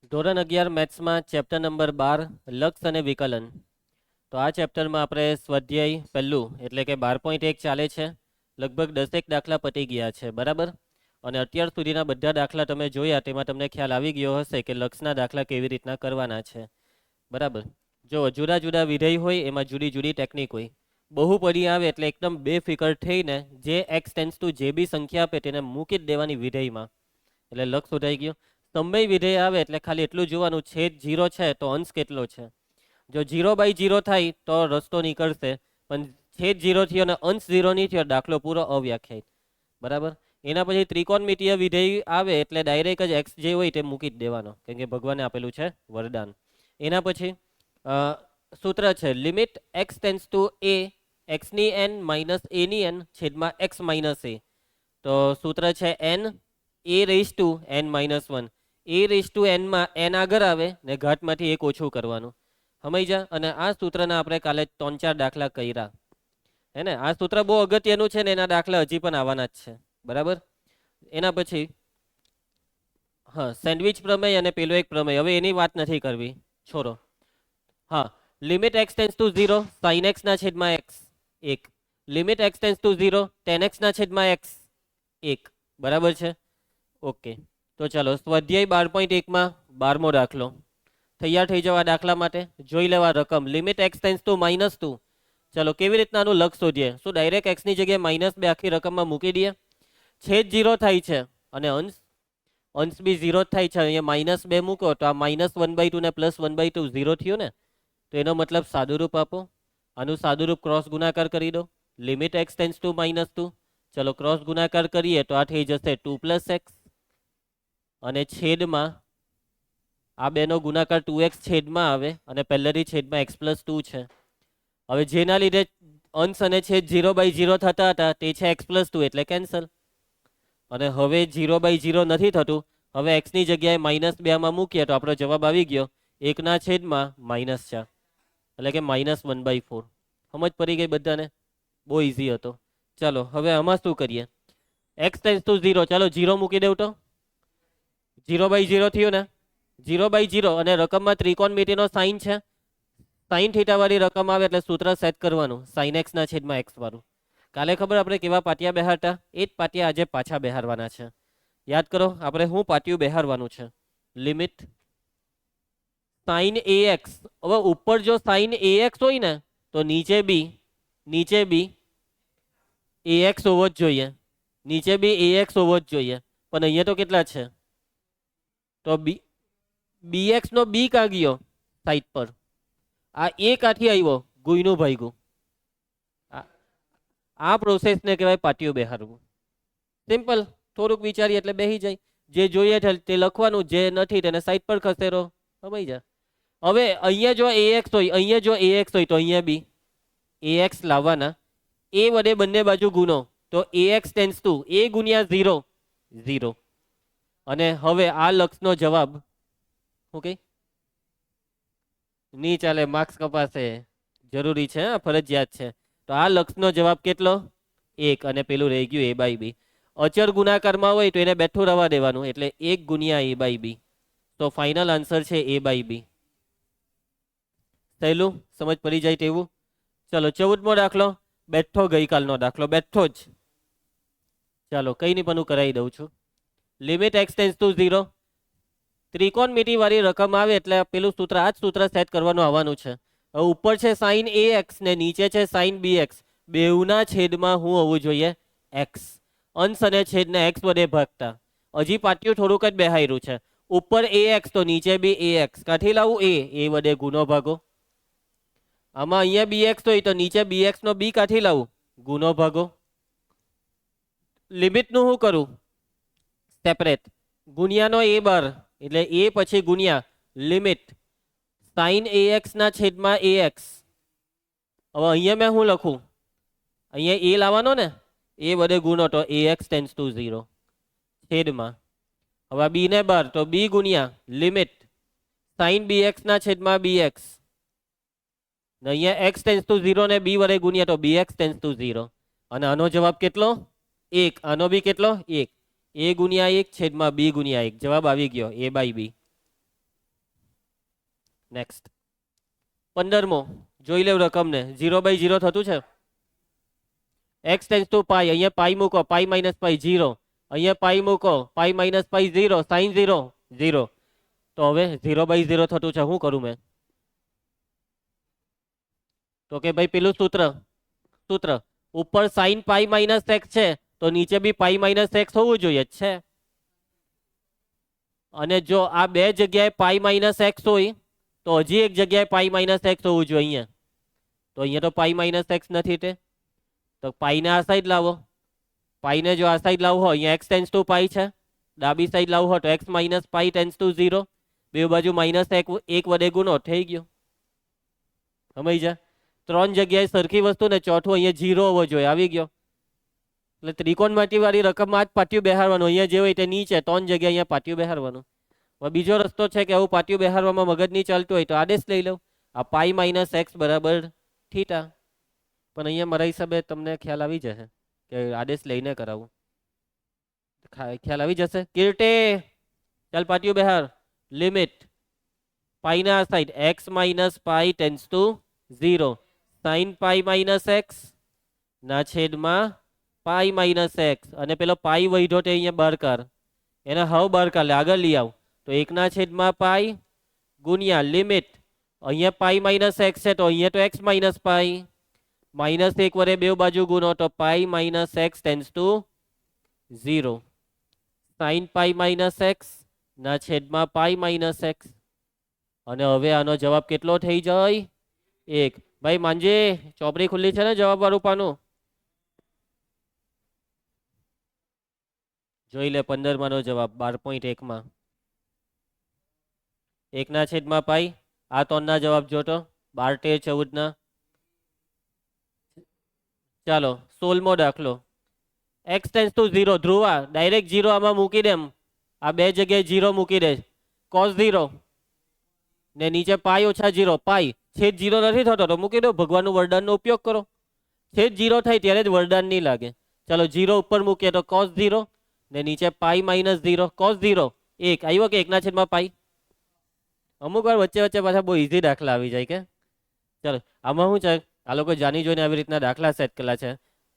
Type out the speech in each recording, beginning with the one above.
ધોરણ 11 મેથ્સમાં chapter number 12 લક્ષ અને વિકલન. તો આ ચેપ્ટરમાં આપણે સ્વાધ્યાય પહેલું એટલે કે 12.1 ચાલે છે. લગભગ 10 દાખલા પતી ગયા છે, બરાબર. અને અત્યાર સુધીના બધા દાખલા તમે જોયા તેમાં તમને ખ્યાલ આવી ગયો હશે કે લક્ષના દાખલા કેવી રીતના કરવાના છે, બરાબર. જો જુદા જુદા વિધેય હોય એમાં જુદી જુદી ટેકનિક હોય. બહુપદી આવે એટલે એકદમ બેફિકર થઈને જે એક્સ ટેન્સ ટુ જે બી સંખ્યા આપે તેને મૂકી જ દેવાની વિધેયમાં, એટલે લક્ષ શોધાઈ ગયો. સમય વિધેય આવે એટલે ખાલી એટલું જોવાનું છેદ 0 છે તો અંશ કેટલો છે. જો 0/0 થાય તો રસ્તો નીકળશે, પણ છેદ 0 થયો અને અંશ 0 નહીં થયો, દાખલો પૂરો અવ્યાખ્યાયિત, બરાબર. એના પછી ત્રિકોણમિતીય વિધેય આવે એટલે ડાયરેક્ટ જ એક્સ જે હોય તે મૂકી જ દેવાનો, કેમ કે ભગવાને આપેલું છે વરદાન. એના પછી સૂત્ર છે limit x tends to a એક્સની એન માઇનસ એની એન છેદમાં એક્સ માઇનસ એ. તો સૂત્ર છે n a raise to n minus 1. A raise to એનમાં એન આગળ આવે ને ઘાતમાંથી એક ઓછું કરવાનું, સમજ્યા. અને આ સૂત્રના આપણે કાલે 3-4 દાખલા કર્યા, હે ને. આ સૂત્ર બહુ અગત્યનું છે ને એના દાખલા હજી પણ આવવાના જ છે, બરાબર. એના પછી હા, સેન્ડવિચ પ્રમેય અને પેલો એક પ્રમેય, હવે એની વાત નથી કરવી, છોડો. હા, limit x tends to 0 sine x ના છેદમાં x 1. Limit x tends to 0 ten x ના છેદમાં એક્સ 1, બરાબર છે. ઓકે, તો ચાલો સ્વાધ્યાય 12.1 માં 12મો દાખલો. તૈયાર થઈ જવા દાખલા માટે. જોઈ લેવા રકમ લિમિટ એક્સ ટેન્સ ટુ -2. ચલો કેવી રીતના આનું લક્ષ શોધીએ. શું ડાયરેક્ટ એક્સની જગ્યાએ -2 આખી રકમમાં મૂકી દઈએ. છેદ 0 થાય છે અને અંશ બી 0 જ થાય છે. અહીંયા -2 મૂકો તો આ -1/2 ને +1/2 0 થયું ને, તો એનો મતલબ સાદુરૂપ આપો. આનું સાદુરૂપ ક્રોસ ગુણાકાર કરી દો. Limit x tends two -2. ચલો ક્રોસ ગુણાકાર કરીએ તો આ થઈ જશે 2 + x અને છેદમાં આ બેનો ગુણાકાર 2x છેદમાં આવે અને પહેલેથી છેદમાં x+2 છે. હવે જેના લીધે અંશ અને છેદ 0/0 થતા હતા તે છે x+2 એટલે કેન્સલ. અને હવે 0/0 નથી થતું, હવે x ની જગ્યાએ -2 માં મૂકીએ તો આપણો જવાબ આવી ગયો 1 છેદમાં -4 એટલે કે -1/4. સમજ પડી ગઈ બધાને? બહુ ઇઝી હતો. ચાલો હવે આમાં શું કરીએ. x ટેન્સ ટુ 0, ચાલો 0 મૂકી દેવ તો 0/0 થયું ને. 0/0 અને રકમમાં ત્રિકોણમિતિનો સાઇન છે. સાઇન થીટા વાળી રકમ આવે એટલે સૂત્ર સેટ કરવાનું સાઇન એક્સ ના છેદમાં એક્સ વાળું. કાલે ખબર આપણે કેવા પાટિયા બેહારતા, એ જ પાટિયા આજે પાછા બેહારવાના છે. યાદ કરો આપણે શું પાટિયું બેહારવાનું છે. Limit sine ax. હવે ઉપર જો સાઇન ax હોય ને તો નીચે બી ax હોવો જ જોઈએ. નીચે બી ax હોવો જ જોઈએ, પણ અહીંયા તો કેટલા છે, તો bx નો બી કાં ગયો સાઈડ પર. આ એ કાંથી આવ્યો, ગુઈનું ભાગ્યું. આ પ્રોસેસને કહેવાય પાટિયું બેહારવું. સિમ્પલ, થોડુંક વિચારીએ એટલે બેસી જાય. જે જોઈએ તે લખવાનું, જે નથી તેને સાઈડ પર ખસેડો, સમય જાય. હવે અહીંયા જો ax હોય તો અહીંયા બી ax લાવવાના. એ વડે બંને બાજુ ગુનો તો ax ટેન્સ ટુ a ગુણ્યા 0 0. અને હવે આ લક્ષનો જવાબ ઓકે નહીં ચાલે, માર્ક્સ કપાશે. જરૂરી છે, ફરજિયાત છે. તો આ લક્ષનો જવાબ કેટલો? 1. અને પેલું રહી ગયું a/b. અચર ગુણાકારમાં હોય તો એને બેઠું રવા દેવાનું, એટલે 1 ગુણ્યા a/b. તો ફાઇનલ આન્સર છે a/b. સહેલું, સમજ પડી જાય તેવું. ચલો 14મો દાખલો. બેઠો ગઈકાલનો દાખલો, બેઠો જ. ચાલો કઈ નહીં પણ હું કરાવી દઉં છું. Limit x tends to 0. ત્રિકોણમિતિ વાળી રકમ આવે એટલે પેલું સૂત્ર, આ જ સૂત્ર સેટ કરવાનું આવવાનું છે. હવે ઉપર છે સાઇન ax ને નીચે છે સાઇન bx. બેઉના છેદમાં શું હોવું જોઈએ? x. અંશ અને છેદને x વડે ભાગતા. હજી પાટિયું થોડુંક જ બેહાર્યું છે. ઉપર ax તો નીચે બી ax. કાંથી લાવું? a વડે ગુનો ભાગો. આમાં અહીંયા bx હોય તો નીચે bx નો બી કાંથી લાવું? ગુનો ભાગો. લિમિટનું શું કરું? સેપરેટ. ગુણ્યાનો a બાર એટલે a પછી ગુણ્યા લિમિટ સાઇન ax ના છેદમાં ax. હવે અહીંયા મેં શું લખું? અહીંયા a લાવવાનો ને, a વડે ગુનો તો ax ટેન્સ ટુ 0 છેદમાં. હવે બી ને બાર તો b ગુણ્યા લિમિટ સાઇન bx ના છેદમાં bx. અહીંયા x ટેન્સ ટુ 0 ને b વડે ગુણ્યા તો bx ટેન્સ ટુ 0. અને આનો જવાબ કેટલો? 1. આનો બી કેટલો? 1. a ગુણ્યા 1 છેદમાં b ગુણ્યા 1. જવાબ આવી ગયો a/b. નેક્સ્ટ 15મો જોઈ લેવ રકમને 0/0 થતું છે. x ટેન્સ ટુ પાઈ, અહીંયા પાઈ મૂકો, પાઈ માઇનસ પાઈ 0, અહીંયા પાઈ મૂકો, પાઈ માઇનસ પાઈ 0, સાઈન 0 0. તો હવે 0/0 થતું છે, શું કરું મેં? તો કે ભાઈ પેલું સૂત્ર ઉપર સાઈન પાઈ માઇનસ એક્સ છે તો નીચે બી પાઈ માઇનસ એક્સ હોવું જોઈએ જ છે. અને જો આ બે જગ્યાએ પાઈ માઇનસ એક્સ હોય તો હજી એક જગ્યાએ પાઈ માઇનસ એક્સ હોવું જોઈએ અહીંયા. તો અહીંયા તો પાઈ માઇનસ એક્સ નથી તે, તો પાઈને આ સાઈડ લાવો. પાઈને જો આ સાઈડ લાવવો હોય, અહીંયા એક્સ ટેન્સ ટુ પાઈ છે, ડાબી સાઈડ લાવવો હોય તો x minus pi tends to 0, બે બાજુ માઇનસ એક વડે ગુનો થઈ ગયો. સમજ જા? ત્રણ જગ્યાએ સરખી વસ્તુ ને ચોથું અહીંયા 0 હોવો જોઈએ, આવી ગયો. એટલે ત્રિકોણમાંથી વાળી રકમમાં જ પાટિયું બેહારવાનું, અહીંયા જે હોય તે નીચે, ત્રણ જગ્યાએ અહીંયા પાટિયું બેહારવાનું. હવે બીજો રસ્તો છે કે આવું પાટિયું બેહારવામાં મગજ નહીં ચાલતું હોય તો આદેશ લઈ લઉં, આ પાઈ માઇનસ એક્સ બરાબર થીટા. પણ અહીંયા મારા હિસાબે તમને ખ્યાલ આવી જશે કે આદેશ લઈને કરાવું, ખ્યાલ આવી જશે. કીર્તિ ચાલ પાટિયું બેહાર. લિમિટ પાઈના side x minus pi tends to 0, sine pi minus x ના છેદમાં પાઈ માઇનસ એક્સ, અને પેલો પાઈ વહીધો તે અહીંયા બહાર કર, એને હવ બહાર કાઢ લે, આગળ લઈ આવ. તો 1/પાઈ ગુણ્યા લિમિટ, અહીંયા પાઈ માઇનસ એક્સ છે તો અહીંયા તો એક્સ માઇનસ પાઈ, માઇનસ 1 વડે બે બાજુ ગુનો તો pi minus x tends to 0, sine pi minus x ના છેદમાં પાઈ માઇનસ એક્સ. અને હવે આનો જવાબ કેટલો થઈ જાય? 1. ભાઈ માંજે ચોપડી ખુલ્લી છે ને જવાબ વાળું પાનું? જોઈ લે 15માનો જવાબ 12.1માં 1/પાઈ. આ 3ના જવાબ જોતો 12, 13, 14ના. ચાલો 16મો દાખલો. X tends to 0, Dhruva direct 0 આમાં મૂકી દેમ, આ બે જગ્યાએ 0 મૂકી દે. cos 0 ને નીચે પાઈ ઓછા 0, પાઈ છેદ 0 નથી થતો તો મૂકી દો, ભગવાનનું વરદાનનો ઉપયોગ કરો. છેદ 0 થાય ત્યારે જ વરદાન નહીં લાગે. ચાલો 0 ઉપર મૂકીએ તો cos 0 ને નીચે પાઈ માઇનસ 0, cos 0 1 આવ્યો કે 1/પાઈ. અમુક વાર વચ્ચે વચ્ચે પાછા બહુ ઇઝી દાખલા આવી જાય કે. ચાલો આમાં શું છે, આ લોકો જાણી જોઈને આવી રીતના દાખલા સેટ કરેલા છે.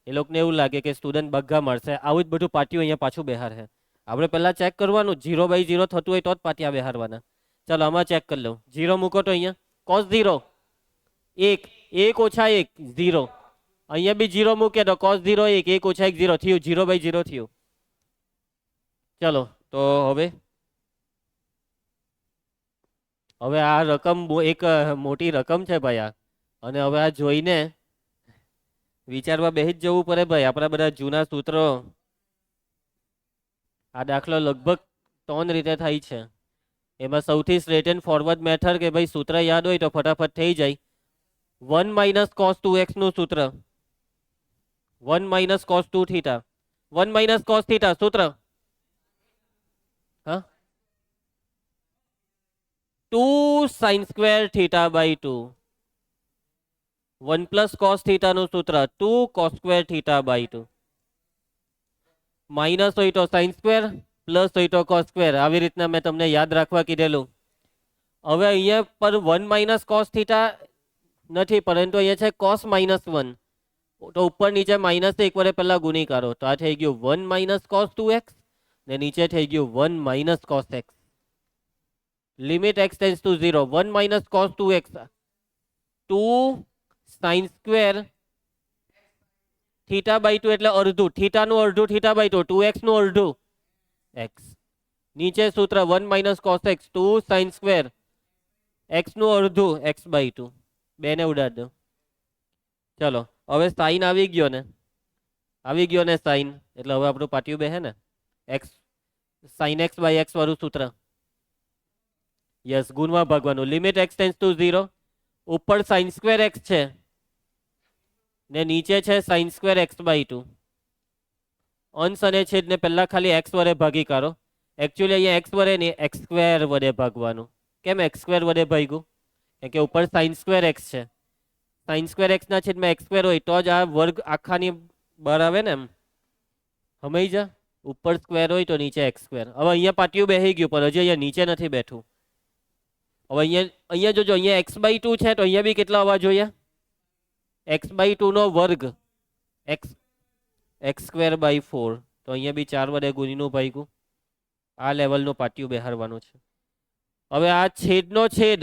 એ લોકોને એવું લાગે કે સ્ટુડન્ટ બગ્ગા મારશે, આવું જ બધું પાટિયું અહીંયા પાછું બેહાર છે. આપણે પહેલાં ચેક કરવાનું 0/0 થતું હોય તો જ પાટિયા બેહારવાના. ચાલો આમાં ચેક કરી લઉં. 0 મૂકો તો અહીંયા cos 0 1, 1 ઓછા 1 0, અહીંયા બી 0 મૂકે તો cos 0 1, 1 ઓછા 1 0 થયું, 0/0 થયું. ચલો તો હવે આ રકમ એક મોટી રકમ છે ભાઈ આ, અને હવે આ જોઈને વિચારવા બેસી જ જવું પડે ભાઈ. આપણા બધા જૂના સૂત્રો, આ દાખલો લગભગ 3 રીતે થાય છે. એમાં સૌથી સ્ટ્રેટ એન્ડ ફોરવર્ડ મેથડ કે ભાઈ સૂત્ર યાદ હોય તો ફટાફટ થઈ જાય. 1 - cos 2x નું સૂત્ર, 1 - cos 2 થીટા, 1 - cos થીટા સૂત્ર, હા 2 sin square θ/2. 1 + cos θ નું સૂત્ર 2 cos square θ/2. માઇનસ હોય તો sin square, પ્લસ હોય તો cos square. આવી રીતના મેં તમને યાદ રાખવા કીધેલું. હવે અહીંયા પર 1 - cos θ નથી, પરંતુ અહીંયા છે cos -1, તો ઉપર નીચે -1 વડે પહેલા ગુણીકારો, તો આ થઈ ગયું 1 - cos 2x ને નીચે થઈ ગયું 1 - cos x. Limit x tends to 0, 1 - cos 2x, 2 sin square θ/2 એટલે અડધું, થીટાનું અડધું θ/2, 2x નું અડધું x. નીચે સૂત્ર 1 - cos x, 2 sin square x નું અડધું x/2. બેને ઉડાડ દો. ચલો હવે સાઈન આવી ગયો ને સાઈન, એટલે હવે આપણું પાટિયું બેહે ને. x sin x/x વાળું સૂત્ર, યસ ગુણવા ભાગવાનું. લિમિટ x ટેન્સ ટુ 0, ઉપર sin square x છે ને નીચે છે sin square x/2. અંશ અને છેદ ને પહેલા ખાલી x વડે ભાગી કાઢો. એકચ્યુઅલી અહીંયા x વડે નહીં, x² વડે ભાગવાનું. કેમ x² વડે ભાગ્યું? કેમ કે ઉપર sin square x છે, sin square x ના છેદમાં x² હોય તો જ આ વર્ગ આખાની બહાર આવે ને. એમ સમજ જા, ઉપર સ્ક્વેર હોય તો નીચે x². હવે અહીંયા પાટિયું બેસી ગયું પણ હજી અહીંયા નીચે નથી બેઠું. હવે અહીંયા જોજો, અહીંયા x/2 છે તો અહીંયા બી કેટલા આવવા જોઈએ? x/2 નો વર્ગ, x²/4, તો અહીંયા બી 4 વડે ગુણીનું ભાગ્યું. આ લેવલનું પાટિયું બેહારવાનું છે. હવે આ છેદનો છેદ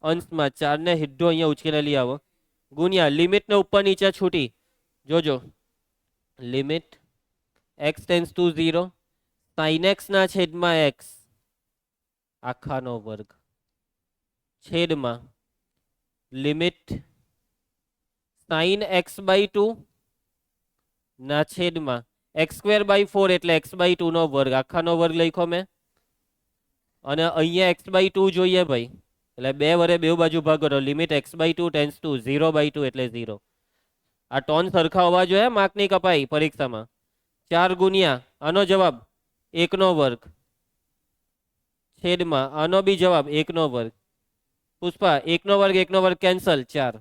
અંશમાં 4 ને સીધો અહીંયા ઉચકીને લઈ આવો, ગુણ્યા લિમિટને ઉપર નીચે છૂટી. જોજો, limit x tends to 0, sin x ના છેદમાં x આખાનો વર્ગ છેદમાં લિમિટ sin x/2 ના છેદમાં x²/4 એટલે x/2 નો વર્ગ આખાનો વર્ગ લખ્યો મેં. અને અહીંયા x/2 જોઈએ ભાઈ, એટલે 2 વડે બે બાજુ ભાગો તો લિમિટ x/2 ટેન્ડ્સ ટુ 0/2 એટલે 0. આ ટોન સરખા હોવા જોઈએ માર્કની કપાઈ પરીક્ષામાં. 4 ગુણ્યા આનો જવાબ 1 નો વર્ગ છેદમાં આનો બી જવાબ 1 નો વર્ગ. પુષ્પા 1 નો વર્ગ 1 નો વર્ગ કેન્સલ, 4.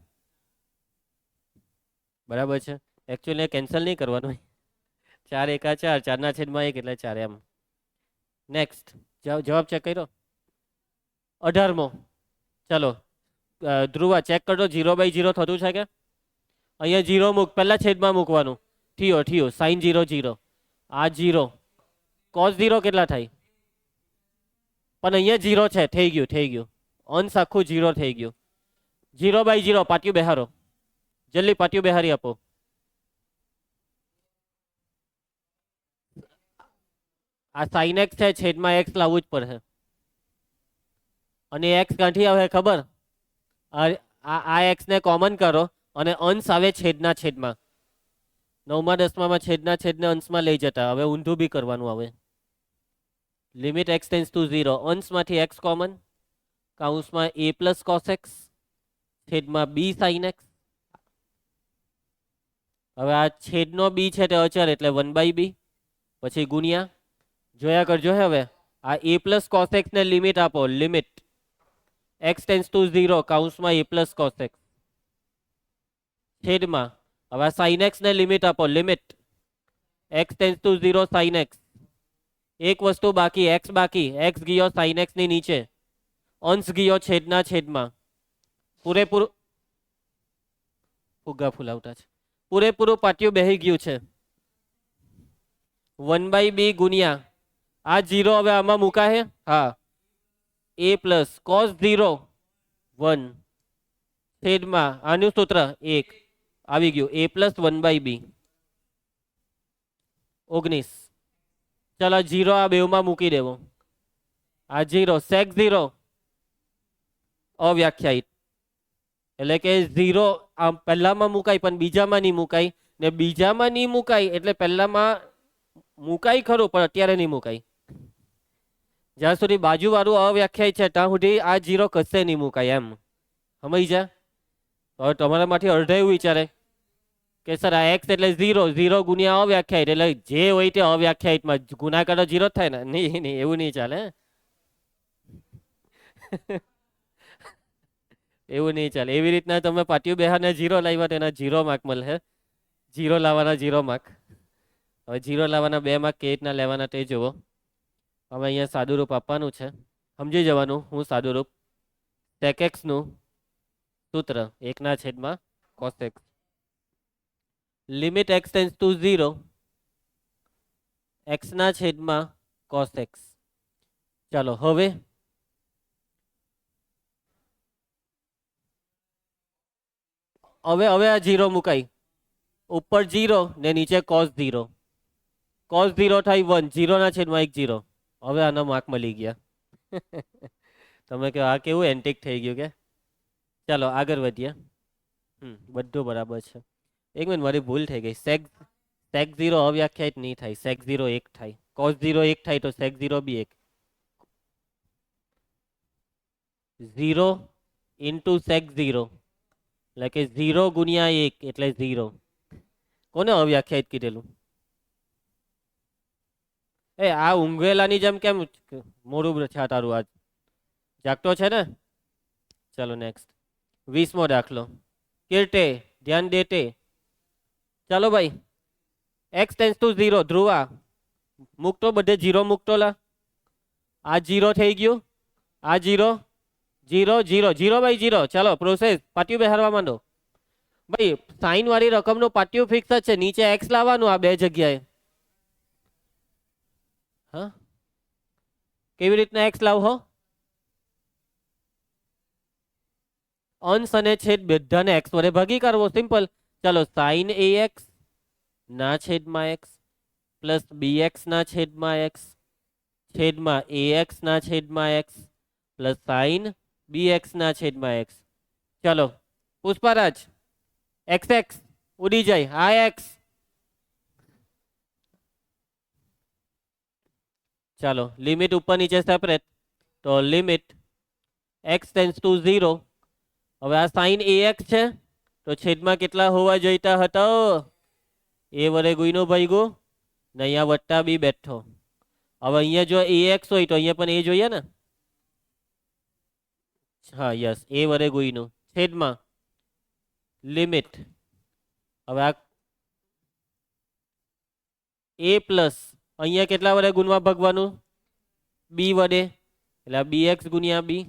બરાબર છે. એકચ્યુઅલી કેન્સલ નહીં કરવાનું, 4 એકા 4, 4 ના છેદમાં 1 એટલે 4 એમ. નેક્સ્ટ જવાબ ચેક કર્યો 18મો. ચાલો ધ્રુવા ચેક કરજો 0/0 થતું છે કે? અહીંયા 0 મૂક, પહેલા છેદમાં મૂકવાનું. થયો sin 0 0, આ 0 cos 0 કેટલા થાય? પણ અહીંયા 0 છે, થઈ ગયું. અંશ આખું 0 થઈ ગયું. 0/0 પાટિયું બેહારો, જલ્દી પાટિયું બેહારી આપો. આ sin x છે, છેદમાં x લાવવું જ પડશે. અને x ક્યાંથી આવે ખબર? આ x ને કોમન કરો અને અંશ આવે છેદના છેદમાં. 9મા 10મામાં છેદના છેદને અંશમાં લઈ જતા. હવે ઊંધું બી કરવાનું આવે. Limit x tends to 0, અંશમાંથી x common, કૌંસમાં a પ્લસ cos x છેદમાં b sin x. હવે આ છેદનો b છે તે અચળ એટલે 1/b, પછી ગુણ્યા. જોયા કરજો હવે આ a પ્લસ cos x ને લિમિટ આપો, લિમિટ x ટેન્ડ્સ ટુ 0 કૌંસમાં a પ્લસ cos x છેદમાં. હવે sin x ને લિમિટ આપો, limit x tends to 0 sin x. એક વસ્તુ બાકી, x બાકી, x ગયો sin x ની નીચે, અંશ ગયો છેદના છેદમાં. પૂરેપૂરું ફુગ્ગા ફૂલાવતા છે, પૂરેપૂરું પાટિયું બેહી ગયું છે. 1/b ગુણ્યા આ 0 હવે આમાં મુકાય. હા, a પ્લસ cos 0 1 છેદમાં આનું સૂત્ર 1 આવી ગયું, a પ્લસ 1/b 19. ચાલો 0 આ બેવમાં મૂકી દેવો. આ 0 sec 0 અવ્યાખ્યાયિત, એટલે કે 0 આમ પહેલામાં મુકાય પણ બીજામાં નહીં મુકાય, ને બીજામાં નહીં મુકાય એટલે પહેલામાં મુકાય ખરું પણ અત્યારે નહીં મુકાય. જ્યાં સુધી બાજુવાળું અવ્યાખ્યાયિત છે ત્યાં સુધી આ 0 કશે નહીં મુકાય એમ. સમજી જા? હવે તમારામાંથી અડધા એવું વિચારે કે સર આ x એટલે 0 ગુણ્યા અવ્યાખ્યાયિત એટલે જે હોય તે અવ્યાખ્યાયિતમાં ગુણાકાર 0 થાય ને. નહીં એવું નહીં ચાલે. એવું નહીં ચાલે. એવી રીતના તમે પાટિયું બેહારને 0 લાવ્યા તેના 0 માર્ક મળે. 0 લાવવાના 0 માર્ક. હવે 0 લાવવાના 2 માર્ક કેવી રીતના લેવાના તે જુઓ. હવે અહીંયા સાદું રૂપ આપવાનું છે, સમજી જવાનું. હું સાદું રૂપ sec x નું સૂત્ર 1/cos x limit x tends to 0 x/cos x. ચાલો હવે આ 0 મુકાય, ઉપર 0 ને નીચે cos 0. cos 0 થાય 1, 0/1 0. હવે આનો માર્ક મળી ગયા. તમે કહો આ કેવું એન્ટિક થઈ ગયું કે? ચાલો આગળ વધીએ. બધું બરાબર છે. એક મિનિટ, મારી ભૂલ થઈ ગઈ. sec 0 અવ્યાખ્યાયિત નહીં થાય, sec 0 1 થાય. cos 0 1 થાય તો sec 0 બી 1. 0 ઇન્ટુ sec 0 એટલે કે 0 ગુણ્યા 1 એટલે 0. કોને અવ્યાખ્યાયિત કીધેલું? આ ઊંઘેલાની જેમ કેમ મોડું છે તારું? આજ જાગતો છે ને? ચાલો નેક્સ્ટ 20મો દાખલો. કિર્તે ધ્યાન દેતે. ચાલો ભાઈ, x ટેન્ડ્સ ટુ 0 ધ્રુવા મૂકતો, બધે 0 મૂકતો લા. આ 0 થઈ ગયું, આ 0 0 0 0 બાય 0. ચાલો પ્રોસેસ પાટિયું બેહારવા માંડો ભાઈ. સાઈન વાળી રકમનું પાટિયું ફિક્સ જ છે, નીચે એક્સ લાવવાનું આ બે જગ્યાએ. હા, કેવી રીતના એક્સ લાવહો? અંશ અને છેદ બધાને એક્સ વડે ભાગી કરવો, સિમ્પલ. ચાલો સાઈન એ એક્સ ના છેદમાં એક્સ પ્લસ બી એક્સ ના છેદમાં એક્સ છેદમાં એ એક્સ ના છેદમાં એક્સ પ્લસ સાઈન બી એક્સ ના છેદમાં એક્સ. ચાલો પુષ્પારાજ, એક્સ એક્સ ઉડી જાય, આ એક્સ. ચાલો લિમિટ ઉપર નીચે સેપરેટ, તો લિમિટ એક્સ ટેન્સ ટુ 0. હવે આ સાઈન એ એક્સ છે તો છેદમાં કેટલા હોવા જોઈતા હતા? એ વડે ગુઈનો ભાઈગો ને અહીંયા વટ્ટા બી બેઠો. હવે અહીંયા જો એ એક્સ હોય તો અહીંયા પણ એ જોઈએ ને. હા યસ, એ વડે ગુઈનું છેદમાં લિમિટ. હવે આ એ પ્લસ અહીંયા કેટલા વડે ગુણવા ભાગવાનું? બી વડે, એટલે બી એક્સ ગુણ્યા બી.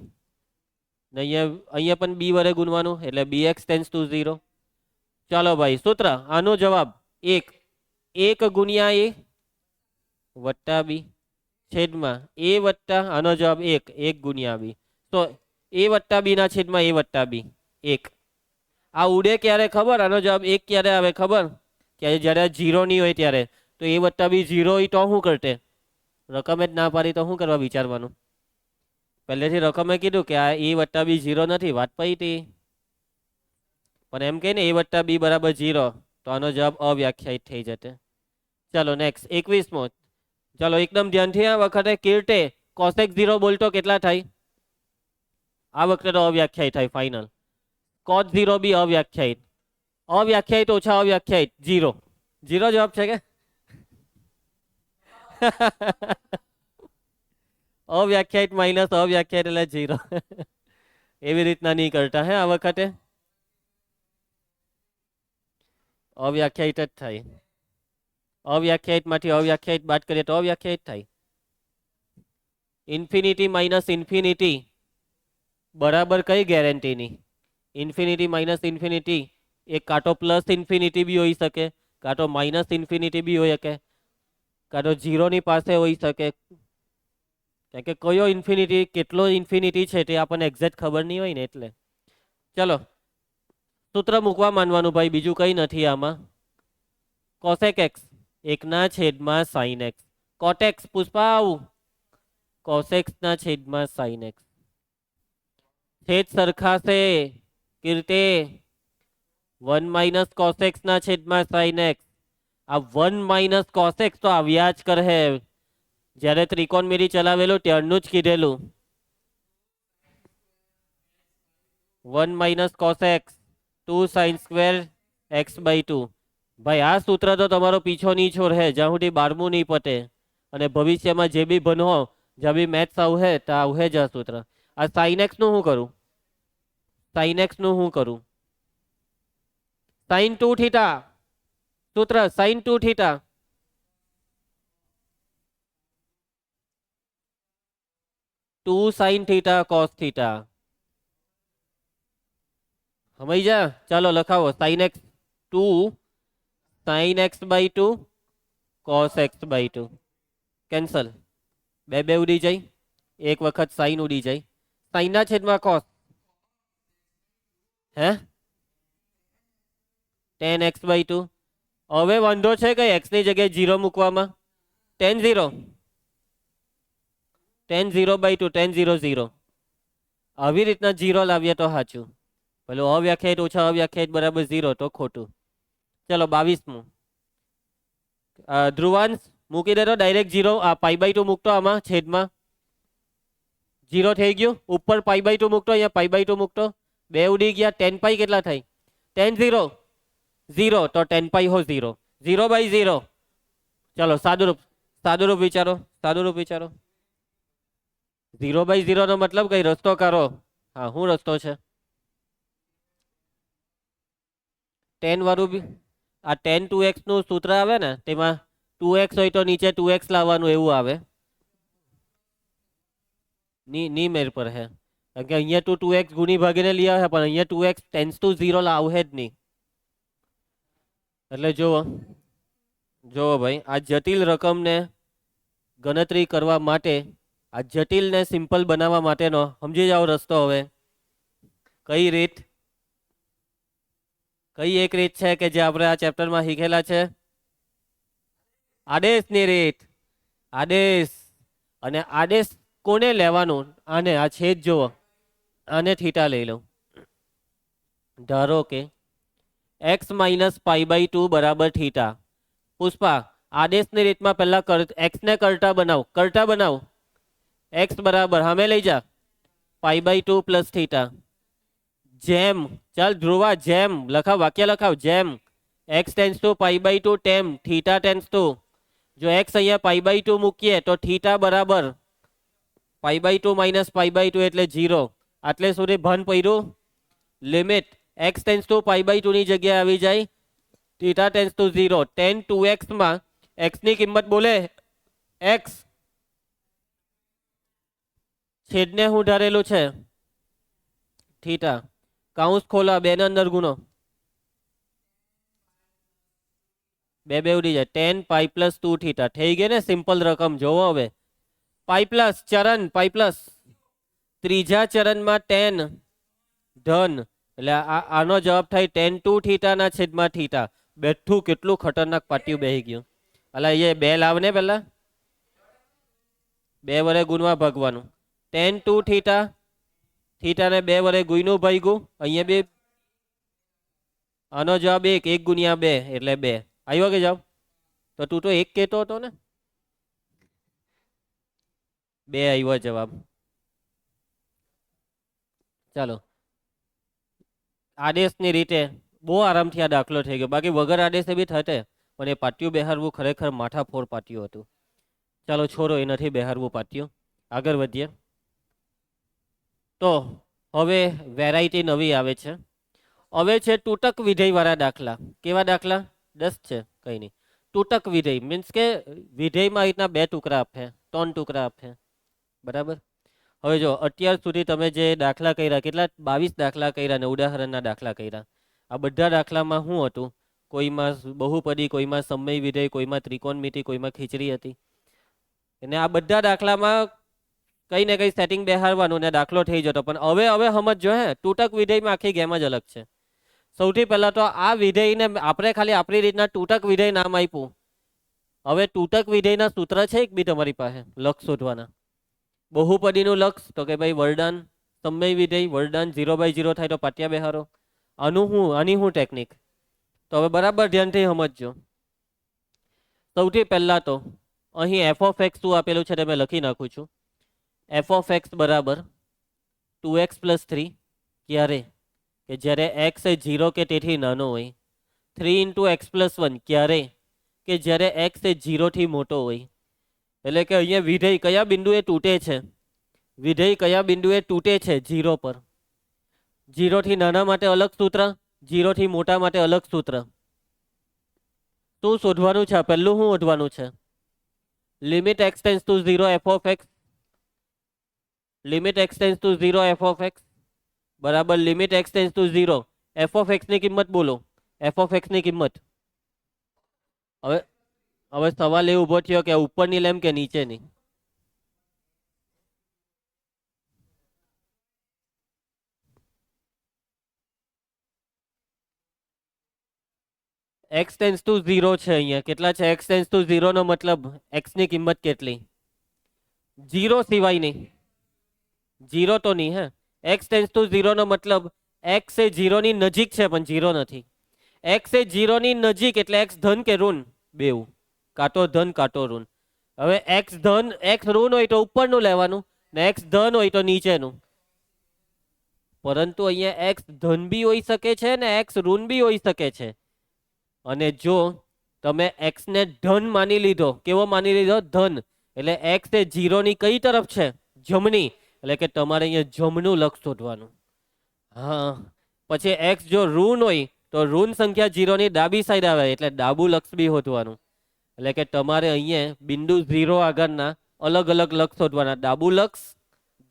ને અહીંયા પણ બી વડે ગુણવાનું, એટલે બી એક્સ ટેન્સ ટુ 0. ચાલો ભાઈ સૂત્ર, આનો જવાબ 1 1 ગુણ્યા એ વટ્ટા બી છેદમાં એ વટ્ટા આનો જવાબ 1 1 ગુણ્યા બી. તો એ વટ્ટા બી ના છેદમાં એ વટ્ટા બી 1. આ ઉડે ક્યારે ખબર? આનો જવાબ 1 ક્યારે આવે ખબર? કે જ્યારે 0 નહીં હોય ત્યારે. તો એ વટ્ટા બી 0 હોય તો શું કરતે? રકમ જ ના પાડી તો શું કરવા વિચારવાનું? પહેલેથી રકમે કીધું કે આ એ વટ્ટા બી 0 નથી, વાત પડી હતી. પણ એમ કે ને એ વટ્ટા બી બરાબર 0, તો આનો જવાબ અવ્યાખ્યાયિત થઈ જશે. ચાલો નેક્સ્ટ 21મો. ચાલો એકદમ ધ્યાનથી આ વખતે કીર્તે કોસેક 0 બોલતો કેટલા થાય? આ વખતે તો અવ્યાખ્યાયિત થાય ફાઇનલ. કોસ 0 બી અવ્યાખ્યાયિત. અવ્યાખ્યાયિત ઓછા અવ્યાખ્યાયિત 0. 0 જવાબ છે કે? અવ્યાખ્યાયિત માઇનસ અવ્યાખ્યાયિત એટલે 0. એવી રીતના નહીં કરતા હે આ વખતે. અવ્યાખ્યાયિત જ થાય. અવ્યાખ્યાયિત માંથી અવ્યાખ્યાયિત બાદ કરીએ તો અવ્યાખ્યાયિત થાય. ઇન્ફિનિટી માઇનસ ઇન્ફિનિટી બરાબર કઈ ગેરંટીની? ઇન્ફિનિટી માઇનસ ઇન્ફિનિટી એ કાં તો પ્લસ ઇન્ફિનિટી બી હોઈ શકે, કાં તો માઇનસ ઇન્ફિનિટી બી હોઈ શકે, કાં તો 0ની પાસે હોઈ શકે. કારણ કે કયો ઇન્ફિનિટી કેટલો ઇન્ફિનિટી છે તે આપણને એક્ઝેક્ટ ખબર નહીં હોય ને એટલે. ચલો સૂત્ર મૂકવા માંડવાનું ભાઈ, બીજું કંઈ નથી આમાં. કોસેક એક્સ 1 છેદમાં સાઈન એક્સ. કોટેક્સ પુષ્પા આવું, કોસેક્સ ના છેદમાં સાઈન એક્સ. છેદ સરખાશે કીર્તે. 1 માઇનસ કોસેક્સ ના છેદમાં સાઈન એક્સ. આ 1 માઇનસ કોસેક્સ તો આવ્યા જ કરે. જ્યારે ત્રિકોણમિતિ ચલાવેલું ત્યારનું જ કીધેલું. 1 minus cos x 2 sine square x/2. ભાઈ આ સૂત્ર તો તમારો પીછો નહીં છોડે જ્યાં સુધી 12મું નહીં પતે. અને ભવિષ્યમાં જે બી ભણો જ્યાં બી મેથ્સ આવશે તો આવશે જ આ સૂત્ર. આ સાઇન એક્સ નું શું કરું? સાઇન એક્સ નું શું કરું? સાઇન 2 થીટા સૂત્ર, sine 2 theta. Two sine theta cos theta. સમજ જા? ચાલો લખાવો. Sine x 2 sine x/2 cos x/2. Cancel. બે ઉડી જાય, એક વખત સાઈન ઉડી જાય. સાઈન ના છેદમાં કોસ હે tan x/2. હવે વાંધો છે કે x ની જગ્યાએ 0 મૂકવામાં? tan 0 0/2 tan 0 0. આવી રીતના 0 લાવીએ તો સાચું. પેલું અવ્યાખ્યાયિત ઓછા અવ્યાખ્યાયિત બરાબર 0 તો ખોટું. ચલો 22મું. ધ્રુવાંશ મૂકી દે તો ડાયરેક્ટ 0. આ π/2 મૂકતો આમાં છેદમાં 0 થઈ ગયું. ઉપર π/2 મૂકતો, અહીંયા π/2 મૂકતો, બે ઉડી ગયા. tan π કેટલા થાય? tan 0 0 તો tan π હો 0. 0/0. ચલો સાદુરૂપ વિચારો, સાદુરૂપ વિચારો. 0/0 નો મતલબ કઈ રસ્તો કરો. હા, શું રસ્તો છે? tan વાળું બી આ tan 2x નું સૂત્ર આવે ને, તેમાં 2x હોય તો નીચે 2x લાવવાનું એવું આવે. ની મેર પર હે. કે અહીંયા તું 2x ગુણી ભાગીને લઈ આવે પણ અહીંયા 2x ટેન્સ ટુ 0 લાવે જ નહીં. એટલે જુઓ ભાઈ, આ જટિલ રકમને ગણતરી કરવા માટે, આ જટિલને સિમ્પલ બનાવવા માટેનો સમજી જાઓ રસ્તો. હવે કઈ રીત, કઈ એક રીત છે કે જે આપણે આ ચેપ્ટરમાં શીખેલા છે? આદેશની રીત. આદેશ. અને આદેશ કોને લેવાનું? આને, આ છેદ જુઓ, આને થીટા લઈ લઉં. ધારો કે x - π/2 બરાબર થીટા. પુષ્પા, આદેશની રીતમાં પહેલા x ને કરતા બનાવ. કરતા બનાવ. x બરાબર સામે લઈ જા π/2 પ્લસ થીટા. જેમ, ચાલ ધ્રુવા, જેમ લખાવ, વાક્ય લખાવ. જેમ x ટેન્સ ટુ π/2 તેમ થીટા ટેન્સ ટુ, જો x અહીંયા π/2 મૂકીએ તો થીટા બરાબર π/2 - π/2 એટલે 0. આટલે સુધી ભાન પડ્યું? લિમિટ x ટેન્સ ટુ π/2 ની જગ્યાએ આવી જાય theta tense to 0. tan 2x માં x ની કિંમત બોલે x, છેદને હું ધારેલું છે થીટા. કાઉન્સ ખોલા, બે ને અંદર ગુનો, બે ઉડી જાય. tan π + 2 થીટા થઈ ગઈ ને સિમ્પલ રકમ. જોવો હવે π પ્લસ ચરણ, π પ્લસ ત્રીજા ચરણમાં tan ધન, એટલે આનો જવાબ થાય tan 2 થીટા ના છેદમાં થીટા. બેઠું કેટલું ખતરનાક પાટિયું બેહી ગયું. અલા એ બે લાવને પેલા, બે વડે ગુણવા ભાગવાનું. tan 2 થીટા, થીટા ને બે વડે ગુણ્યું ભાગ્યું. અહીંયા બે, આનો જવાબ 1, 1 × 2 એટલે 2. આવ્યો કે જવાબ? તો તું તો 1 કહેતો હતો ને. 2 આવ્યો જવાબ. ચાલો, આદેશની રીતે બહુ આરામથી આ દાખલો થઈ ગયો. બાકી વગર આદેશે બી થતે, પણ એ પાટિયું બેહારવું ખરેખર માથાફોડ પાટિયું હતું. ચાલો છોડો, એ નથી બેહારવું પાટિયું. આગળ વધીએ. તો હવે વેરાયટી નવી આવે છે. હવે છે તૂટક વિધેયવાળા દાખલા. કેવા દાખલા? 10 છે, કંઈ નહીં. તૂટક વિધેય મીન્સ કે વિધેયમાં રીતના 2 ટુકડા આપે, 3 ટુકડા આપે, બરાબર. હવે જો અત્યાર સુધી તમે જે દાખલા કર્યા, કેટલા 22 દાખલા કર્યા ને ઉદાહરણના દાખલા કર્યા. આ બધા દાખલામાં શું હતું? કોઈમાં બહુપદી, કોઈમાં સમય વિધેય, કોઈમાં ત્રિકોણમિતિ, કોઈમાં ખીચડી હતી. અને આ બધા દાખલામાં કંઈ ને કંઈ સેટિંગ બેહારવાનું ને દાખલો થઈ જતો. પણ હવે સમજો હે, તૂટક વિધેયમાં આખી ગેમ જ અલગ છે. સૌથી પહેલા તો આ વિધેયને આપણે ખાલી આપણી રીતના તૂટક વિધેય નામ આપ્યું. હવે તૂટક વિધેયના સૂત્ર છે એક બી તમારી પાસે લક્ષ શોધવાના. બહુપદીનું લક્ષ તો કે ભાઈ વરદાન, સમય વિધેય વરદાન 0/0 થાય તો પાટિયા બેહારો. આની હું ટેકનિક? તો હવે બરાબર ધ્યાનથી સમજજો. સૌથી પહેલા તો અહીં f ઓફ x શું આપેલું છે તે મેં લખી નાખું છું. f ઓફ x બરાબર 2x + 3. ક્યારે? કે જ્યારે x એ 0 કે તેથી નાનો હોય. 3 × x + 1. ક્યારે? કે જ્યારે x એ 0 થી મોટો હોય. એટલે કે અહીંયા વિધેય કયા બિંદુએ તૂટે છે? વિધેય કયા બિંદુએ તૂટે છે? 0 પર. 0 થી નાના માટે અલગ સૂત્ર, 0 થી મોટા માટે અલગ સૂત્ર. શું શોધવાનું છે? પહેલું શું શોધવાનું છે? Limit x tends to 0 f of x. Limit x tends to 0 f of x બરાબર limit x tends to 0 f of x ની કિંમત બોલો. f ઓફ x ની કિંમત. હવે સવાલ એ ઉભો થયો કે ઉપરની લેમ કે નીચેની? x ટેન્સ ટુ 0 છે અહીંયા. કેટલા છે? x ટેન્સ ટુ 0 નો મતલબ x ની કિંમત કેટલી? 0 સિવાય નહીં. 0 તો નહીં હે. x ટેન્સ ટુ 0 નો મતલબ x એ 0 ની નજીક છે પણ 0 નથી. x એ 0 ની નજીક એટલે x ધન કે ઋણ? બેઉ. કાંટો ધન કાંટો ઋણ. હવે x ધન x ઋણ હોય તો ઉપરનું લેવાનું ને x ધન હોય તો નીચેનું. પરંતુ અહીંયા x ધન બી હોઈ શકે છે ને x ઋણ બી હોઈ શકે છે. અને જો તમે x ને ધન માની લીધો, કેવો માની લીધો? ધન. એટલે x એ 0 ની કઈ તરફ છે? જમણી. એટલે કે તમારે અહીંયા જમણું લક્ષ શોધવાનું. હા, પછી x જો ઋણ હોય તો ઋણ સંખ્યા 0 ની ડાબી સાઈડ આવે એટલે ડાબુ લક્ષ બી શોધવાનું. એટલે કે તમારે અહીંયા બિંદુ 0 આગળના અલગ અલગ લક્ષ શોધવાના. ડાબુ લક્ષ,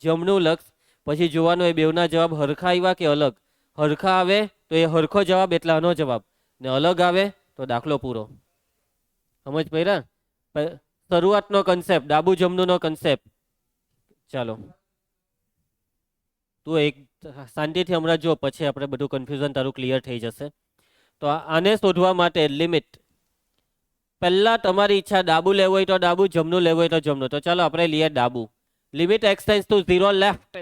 જમણું લક્ષ, પછી જોવાનું એ બેવના જવાબ હરખા આવ્યા કે અલગ. હરખા આવે તો એ હરખો જવાબ એટલે આનો જવાબ, ને અલગ આવે તો દાખલો પૂરો. સમજ પડ્યા? શરૂઆતનો કન્સેપ્ટ, ડાબુ જમણુંનો કન્સેપ્ટ. ચાલો તું એક શાંતિથી હમણાં જો, પછી આપણે બધું કન્ફ્યુઝન તારું ક્લિયર થઈ જશે. તો આને શોધવા માટે લિમિટ, પહેલા તમારી ઈચ્છા ડાબુ લેવું હોય તો ડાબુ, જમણું લેવું હોય તો જમણું. તો ચાલો આપણે લઈએ ડાબુ. Limit x tends to 0 left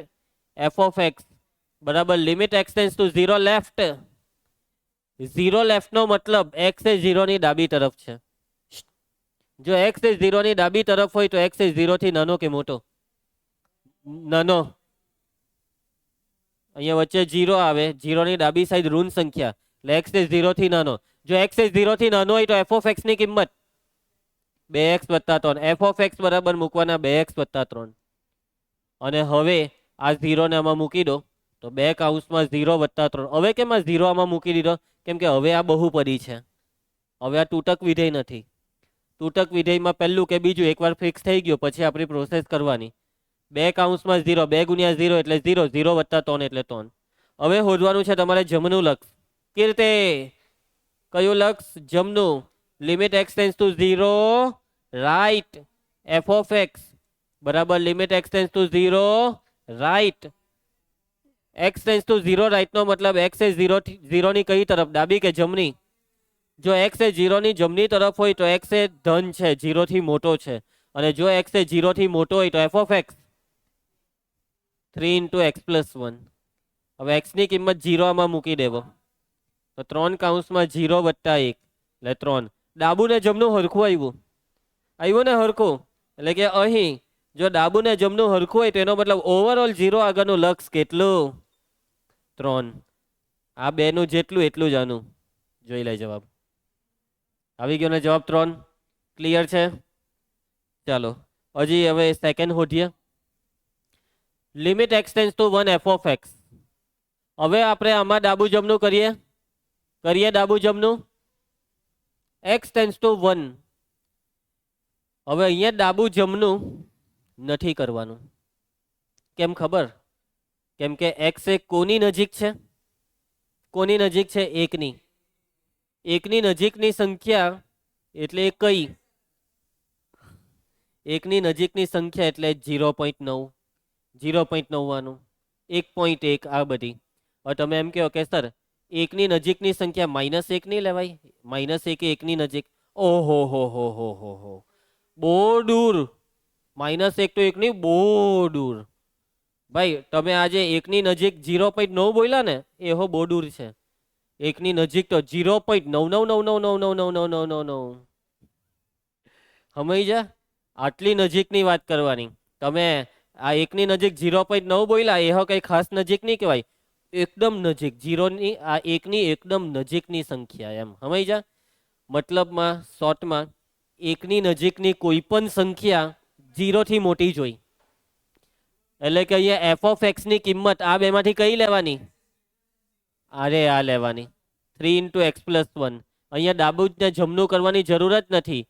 f of x બરાબર limit x tends to 0 left. 0 left નો મતલબ એક્સ એ 0 ની ડાબી તરફ છે. જો એક્સ એ 0 ની ડાબી તરફ હોય તો એક્સ એ 0 થી નાનો કે મોટો? નાનો. અહીંયા વચ્ચે 0 આવે, 0 ની ડાબી સાઈડ ઋણ સંખ્યા, એટલે એક્સ એ 0 થી નાનો. જો એક્સ એ 0 થી નાનો હોય તો એફ ઓફ એક્સ ની કિંમત 2x + 3. એફ ઓફ એક્સ બરાબર મૂકવાના 2x + 3. અને હવે આ 0 ને આમાં મૂકી દો તો 2 કૌંસમાં 0 + 3. હવે કેમ આ 0 આમાં મૂકી દીધો? કેમ કે હવે આ બહુપદી છે, હવે આ તૂટક વિધેય નથી. તૂટક વિધેયમાં પહેલું કે બીજું એકવાર ફિક્સ થઈ ગયું પછી આપણી પ્રોસેસ કરવાની. 2 કૌંસમાં 0, 2 × 0 એટલે 0, 0 + 3 એટલે 3. હવે શોધવાનું છે તમારે જમણું લક્ષ. કીર્તે કયું લક્ષ? જમણું. Limit x tends to 0 right f of x બરાબર limit x tends to 0 right. X tends to 0 right નો મતલબ એક્સ એ 0 ની કઈ તરફ, ડાબી કે જમણી? જો એક્સ એ 0 ની જમણી તરફ હોય તો એક્સ એ ધન છે, 0 થી મોટો છે. અને જો એક્સ એ 0 થી મોટો હોય તો એફ ઓફ એક્સ 3 × x + 1. હવે એક્સ ની કિંમત 0 આમાં મૂકી દેવો તો 3 કૌંસમાં 0 + 1 એટલે 3. ડાબુ ને જમણું હરખું આવ્યું? આવ્યું ને હરખું? એટલે કે અહીં જો ડાબુ ને જમણું હરખું હોય તો એનો મતલબ ઓવરઓલ 0 આગળનું લક્ષ કેટલું? 3. આ બેનું જેટલું એટલું જ આનું. જોઈ લે જવાબ. આવી ગયો ને જવાબ 3. ક્લિયર છે? ચાલો હજી હવે સેકન્ડ શોધીએ. Limit x tends to 1 F of x. હવે આપણે આમાં ડાબુ જમણું કરીએ ડાબુ જમણું. X tends to 1. હવે અહીંયા ડાબુ જમણું નથી કરવાનું. કેમ ખબર? કેમ કે એક્સ એ કોની નજીક છે? કોની નજીક છે? 1 ની. 1 ની નજીકની સંખ્યા એટલે કઈ? 1 ની નજીકની સંખ્યા એટલે 0.9, 0.99, 1.1 આ બધી. હવે તમે એમ કહો કે સર 1 ની નજીકની સંખ્યા -1 નહીં લેવાય? -1 એ 1 ની નજીક. ઓહો હો હો હો હો હો, બહુ દૂર. -1 તો 1 ની બહુ દૂર. ભાઈ તમે આજે 1 ની નજીક 0.9 બોલ્યા ને, એ હો બહુ દૂર છે. 1 ની નજીક તો 0.999999999. સમજ્યા? આટલી નજીકની વાત કરવાની. તમે આ 1 ની નજીક 0.9 બોલ્યા, એ હો કઈ ખાસ નજીક નહીં કહેવાય. એકદમ નજીક. 0 ની આ 1 ની એકદમ નજીકની સંખ્યા એમ. સમજ્યા? મતલબમાં શોર્ટમાં 1 ની નજીકની કોઈ પણ સંખ્યા 0 થી મોટી જોઈ. એટલે કે અહીંયા એફ ઓફ એક્સ ની કિંમત આ બેમાંથી કઈ લેવાની? અરે આ લેવાની 3 × x + 1. અહીંયા ડાબુ ને જમણું કરવાની જરૂર જ નથી.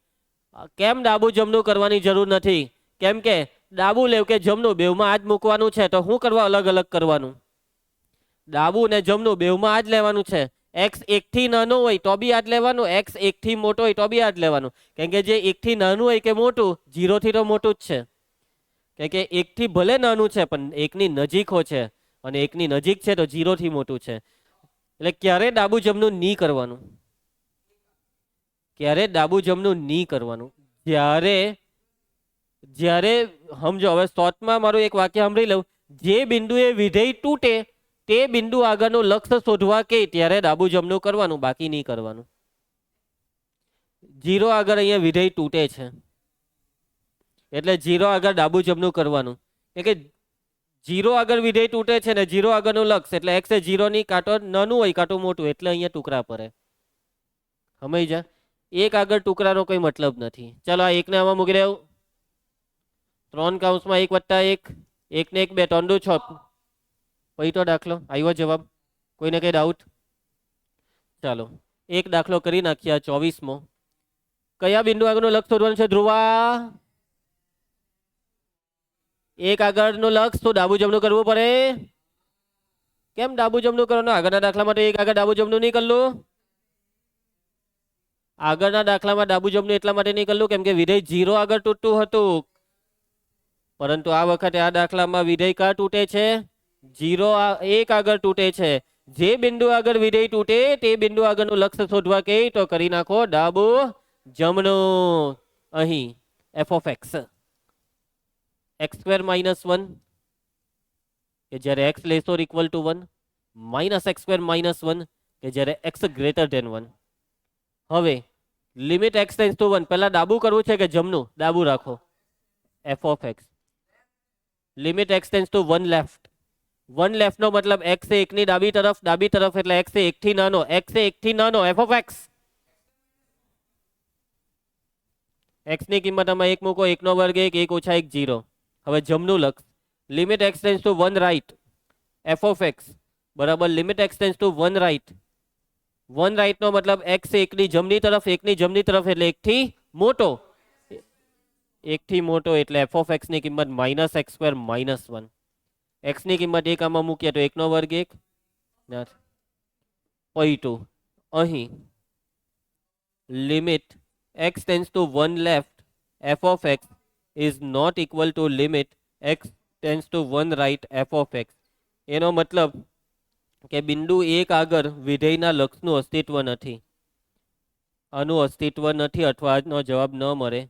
કેમ ડાબુ જમણું કરવાની જરૂર નથી? કેમ કે ડાબુ લેવ કે જમણું બેવમાં આ જ મૂકવાનું છે, તો શું કરવા અલગ અલગ કરવાનું? ડાબુ ને જમણું બેવમાં આ જ લેવાનું છે. એક્સ 1 થી નાનો હોય તો બી આ જ લેવાનું, એક્સ 1 થી મોટો હોય તો બી આ જ લેવાનું. કેમ કે જે 1 થી નાનું હોય કે મોટું, 0 થી તો મોટું જ છે. કેમ કે 1 થી ભલે નાનું છે પણ 1 ની નજીકો છે, અને 1 ની નજીક છે તો 0 થી મોટું છે. એટલે ક્યારે ડાબુ જમણું નહીં કરવાનું? ક્યારે ડાબુ જમણું નહીં કરવાનું? જ્યારે સમજો. હવે શોર્ટમાં મારું એક વાક્ય સાંભળી લઉં. જે બિંદુએ વિધેય તૂટે તે બિંદુ આગળનું લક્ષ્ય શોધવા કે ત્યારે ડાબુ જમણું કરવાનું, બાકી નહીં કરવાનું. 0 આગળ અહીંયા વિધેય તૂટે છે એટલે 0 આગળ ડાબુ જમણું કરવાનું. કે 0 આગળ વિધેય તૂટે છે ને 0 આગળનું લક્ષ એટલે એક્સ એ 0 ની કાંટો નાનું હોય કાંટો મોટું, એટલે અહીંયા ટુકડા પડે. સમજ્યા? એક આગળ ટુકડાનો કોઈ મતલબ નથી. ચાલો આ 1 ને આમાં મૂકી દેવું. 3 કૌંસમાં 1 + 1, 1 ને 1 2, 3 દુ 6. પછી તો દાખલો આવ્યો જવાબ. કોઈને કઈ ડાઉટ? ચાલો એક દાખલો કરી નાખીએ. 24મો. કયા બિંદુ આગળનું લક્ષ શોધવાનું છે ધ્રુવા? એક આગળનું લક્ષ તો ડાબુ જમણું કરવું પડે. કેમ ડાબુ જમણું કરવાનું? આગળના દાખલા માટે એક આગળ ડાબુ જમણું નહીં કરલું. આગળના દાખલામાં ડાબુ જમણું એટલા માટે નહીં કરલું કેમ કે વિધેય 0 આગળ તૂટતું હતું. પરંતુ આ વખતે આ દાખલામાં વિધેય કા તૂટે છે? 0 1 આગળ તૂટે છે. જે બિંદુ આગળ વિધેય તૂટે તે બિંદુ આગળનું લક્ષ શોધવા કે તો કરી નાખો ડાબુ જમણું. અહીં f of x x² - 1 કે જ્યારે x less or equal to 1 minus x² - 1 કે જ્યારે x ગ્રેટર ધેન 1. હવે લિમિટ x ટેન્સ ટુ 1 પહેલા ડાબુ કરવું છે કે જમણું? ડાબુ રાખો. f of x limit x tends to 1 left. 1 left નો મતલબ x એ 1 ની ડાબી તરફ એટલે x એ 1 થી નાનો. x એ 1 થી નાનો f of x. x ની કિંમત આમાં 1 મૂકો. 1 નો વર્ગ 1 1 ઓછા 1 0. હવે જમણું લક્ષ limit x tends to 1 right f of x બરાબર limit x tends to 1 right. 1 right નો મતલબ x એ 1 ની જમણી તરફ એટલે 1 થી મોટો. 1 થી મોટો એટલે f of x ની કિંમત માઇનસ x² - 1. x ની કિંમત 1 આમાં મૂકીએ તો 1 નો વર્ગ 1 π2. અહીં limit x tends to 1 left f of x is not equal to limit x tends to 1 right f of x. એનો મતલબ કે બિંદુ 1 આગળ વિધેયના લક્ષનું અસ્તિત્વ નથી. આનું અસ્તિત્વ નથી અથવા આજનો જવાબ ન મળે.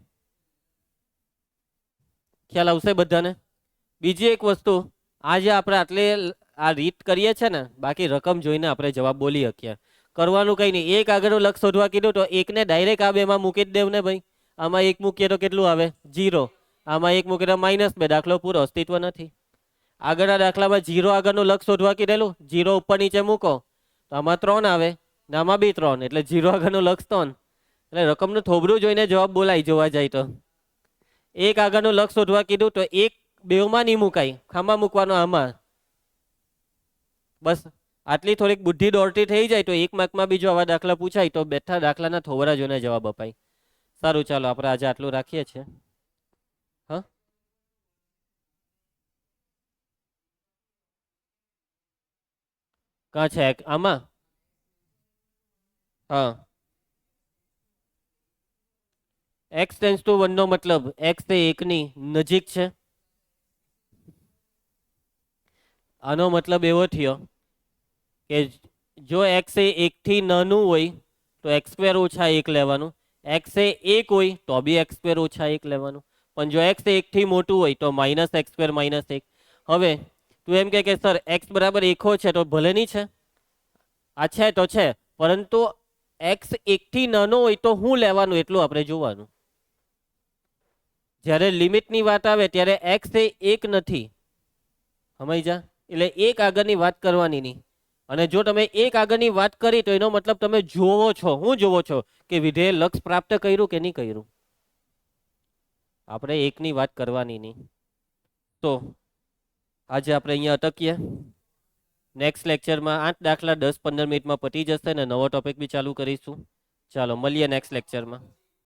ખ્યાલ આવશે બધાને? બીજી એક વસ્તુ, આજે આપણે આટલે આ રીત કરીએ છે ને, બાકી રકમ જોઈને આપણે જવાબ બોલી શકીએ. કરવાનું કંઈ નહીં. એક આગળનું લક્ષ શોધવા કીધું તો એકને ડાયરેક્ટ આ બેમાં મૂકી જ દેવ ને ભાઈ. આમાં 1 મૂકીએ તો કેટલું આવે? 0. આમાં 1 મૂકીએ તો -2. દાખલો પૂરો. અસ્તિત્વ નથી. આગળના દાખલામાં 0 આગળનું લક્ષ શોધવા કીધેલું. 0 ઉપર નીચે મૂકો તો આમાં 3 આવે ને આમાં બી 3 એટલે 0 આગળનું લક્ષ 3. એટલે રકમનું થોબડું જોઈને જવાબ બોલાય જોવા જાય તો. એક આગળનું લક્ષ શોધવા કીધું તો એક બેવમાં નહીં મુકાય. ખામાં મૂકવાનો આમાં. બસ આટલી થોડીક બુદ્ધિ દોડતી થઈ જાય તો 1 માર્કમાં બીજો આવા દાખલા પૂછાય તો બેઠા દાખલાના થોવરા જોઈને જવાબ અપાય. સારું, ચાલો આપણે આજે આટલું રાખીએ છીએ. હા, કાં છે આમાં? હા, x ટેન્સ ટુ 1 નો મતલબ x એ 1 ની નજીક છે. આનો મતલબ એવો થયો કે જો x એ 1 થી નાનું હોય તો x² - 1 લેવાનું. x એ 1 હોય તો બી x² - 1 લેવાનું. પણ જો x એ 1 થી મોટું હોય તો -x² - 1. હવે તું એમ કે સર x બરાબર 1 છે તો ભલે નહીં છે. આ છે તો છે, પરંતુ x 1 થી નાનો હોય તો શું લેવાનું એટલું આપણે જોવાનું. જ્યારે લિમિટની વાત આવે ત્યારે x એ 1 નથી. સમજ જા? એટલે 1 આગળની વાત કરવાની નહીં. અને જો તમે 1 આગળની વાત કરી તો એનો મતલબ તમે જોવો છો. શું જોવો છો? કે વિધેય લક્ષ પ્રાપ્ત કર્યું કે નહીં કર્યું. આપણે 1 ની વાત કરવાની નહીં. તો આજે આપણે અહીંયા અટકીએ. નેક્સ્ટ લેક્ચરમાં 8 દાખલા 10-15 મિનિટમાં પતી જશે ને નવો ટોપિક બી ચાલુ કરીશું. ચાલો મળીએ નેક્સ્ટ લેક્ચરમાં.